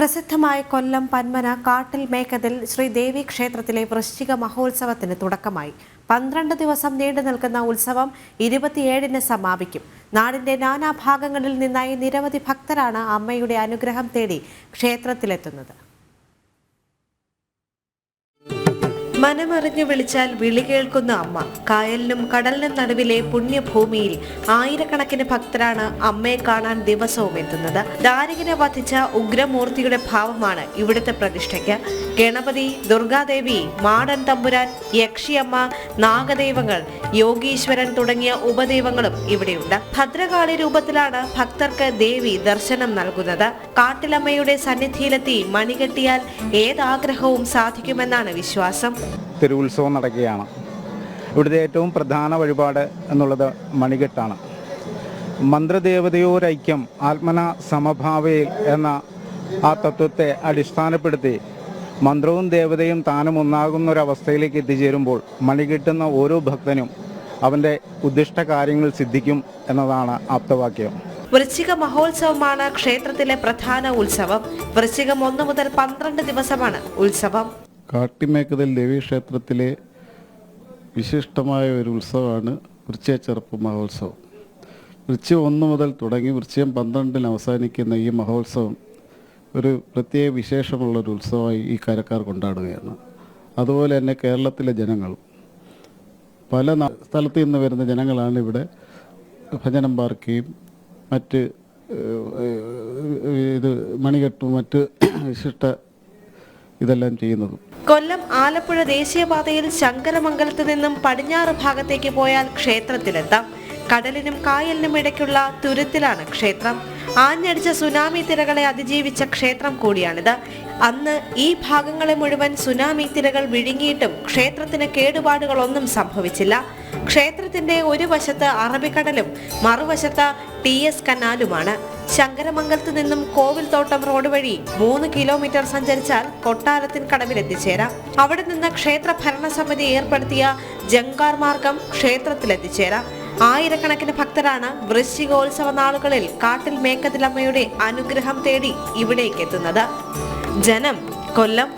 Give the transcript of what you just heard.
പ്രസിദ്ധമായ കൊല്ലം പന്മന കാട്ടിൽ മേക്കതിൽ ശ്രീദേവി ക്ഷേത്രത്തിലെ വൃശ്ചിക മഹോത്സവത്തിന് തുടക്കമായി. 12 ദിവസം നീണ്ടു നിൽക്കുന്ന ഉത്സവം 27-ന് സമാപിക്കും. നാടിന്റെ നാനാഭാഗങ്ങളിൽ നിന്നായി നിരവധി ഭക്തരാണ് അമ്മയുടെ അനുഗ്രഹം തേടി ക്ഷേത്രത്തിലെത്തുന്നത്. മനമറിഞ്ഞു വിളിച്ചാൽ വിളി കേൾക്കുന്ന അമ്മ. കായലിനും കടലിനും നടുവിലെ പുണ്യഭൂമിയിൽ ആയിരക്കണക്കിന് ഭക്തരാണ് അമ്മയെ കാണാൻ ദിവസവും എത്തുന്നത്. ദാരികനെ വധിച്ച ഉഗ്രമൂർത്തിയുടെ ഭാവമാണ് ഇവിടുത്തെ പ്രതിഷ്ഠയ്ക്ക്. ഗണപതി, ദുർഗാദേവി, മാടൻ തമ്പുരാൻ, യക്ഷിയമ്മ, നാഗദൈവങ്ങൾ, യോഗീശ്വരൻ തുടങ്ങിയ ഉപദൈവങ്ങളും ഇവിടെയുണ്ട്. ഭദ്രകാളി രൂപത്തിലാണ് ഭക്തർക്ക് ദേവി ദർശനം നൽകുന്നത്. കാട്ടിലമ്മയുടെ സന്നിധിയിലെത്തി മണികെട്ടിയാൽ ഏതാഗ്രഹവും സാധിക്കുമെന്നാണ് വിശ്വാസം. തിരുവുത്സവം നടക്കുകയാണ്. ഇവിടുത്തെ ഏറ്റവും പ്രധാന വഴിപാട് എന്നുള്ളത് മണികെട്ടാണ്. മന്ത്രദേവതയോരൈക്യം ആത്മന സമഭാവയിൽ എന്ന ആ തത്വത്തെ അടിസ്ഥാനപ്പെടുത്തി മന്ത്രവും ദേവതയും താനും ഒന്നാകുന്നൊരവസ്ഥയിലേക്ക് എത്തിച്ചേരുമ്പോൾ മണികെട്ടുന്ന ഓരോ ഭക്തനും അവൻ്റെ ഉദ്ദിഷ്ട കാര്യങ്ങൾ സിദ്ധിക്കും എന്നതാണ് ആപ്തവാക്യം. വൃശ്ചിക മഹോത്സവമാണ് ക്ഷേത്രത്തിലെ പ്രധാന ഉത്സവം. വൃശ്ചികം 1 മുതൽ 12 ദിവസമാണ് ഉത്സവം. കാട്ടിമേക്കതിൽ ദേവീക്ഷേത്രത്തിലെ വിശിഷ്ടമായ ഒരു ഉത്സവമാണ് വൃശ്ചികച്ചെറുപ്പ് മഹോത്സവം. വൃശ്ചികം 1 മുതൽ തുടങ്ങി വൃശ്ചികം 12-ന് അവസാനിക്കുന്ന ഈ മഹോത്സവം ഒരു പ്രത്യേക വിശേഷമുള്ളൊരു ഉത്സവമായി ഈ കരക്കാർ കൊണ്ടാടുകയാണ്. അതുപോലെ തന്നെ കേരളത്തിലെ ജനങ്ങളും പല സ്ഥലത്തു നിന്ന് വരുന്ന ജനങ്ങളാണ് ഇവിടെ ഭജനം പാർക്കുകയും മറ്റ് മണികെട്ടും മറ്റ് വിശിഷ്ട ഇതെല്ലാം ചെയ്യുന്നതും. കൊല്ലം ആലപ്പുഴ ദേശീയപാതയിൽ ശങ്കരമംഗലത്ത് നിന്നും പടിഞ്ഞാറ് ഭാഗത്തേക്ക് പോയാൽ ക്ഷേത്രത്തിലെത്താം. കടലിനും കായലിനും ഇടയ്ക്കുള്ള തുരുത്തിലാണ് ക്ഷേത്രം. ആഞ്ഞടിച്ച സുനാമി തിരകളെ അതിജീവിച്ച ക്ഷേത്രം കൂടിയാണിത്. അന്ന് ഈ ഭാഗങ്ങളെ മുഴുവൻ സുനാമി തിരകൾ വിഴുങ്ങിയിട്ടും ക്ഷേത്രത്തിന് കേടുപാടുകളൊന്നും സംഭവിച്ചില്ല. ക്ഷേത്രത്തിന്റെ ഒരു വശത്ത് അറബിക്കടലും മറുവശത്ത് TS കനാലുമാണ്. ശങ്കരമംഗലത്ത് നിന്നും കോവിൽത്തോട്ടം റോഡ് വഴി 3 കിലോമീറ്റർ സഞ്ചരിച്ചാൽ കൊട്ടാരത്തിൻ കടവിലെത്തിച്ചേരാം. അവിടെ നിന്ന് ക്ഷേത്ര ഭരണസമിതി ഏർപ്പെടുത്തിയ ജങ്കാർ മാർഗം ക്ഷേത്രത്തിലെത്തിച്ചേരാം. ആയിരക്കണക്കിന് ഭക്തരാണ് വൃശ്ചികോത്സവ നാളുകളിൽ കാട്ടിൽ മേക്കതിലമ്മയുടെ അനുഗ്രഹം തേടി ഇവിടേക്ക് എത്തുന്നത്. ജനം, കൊല്ലം.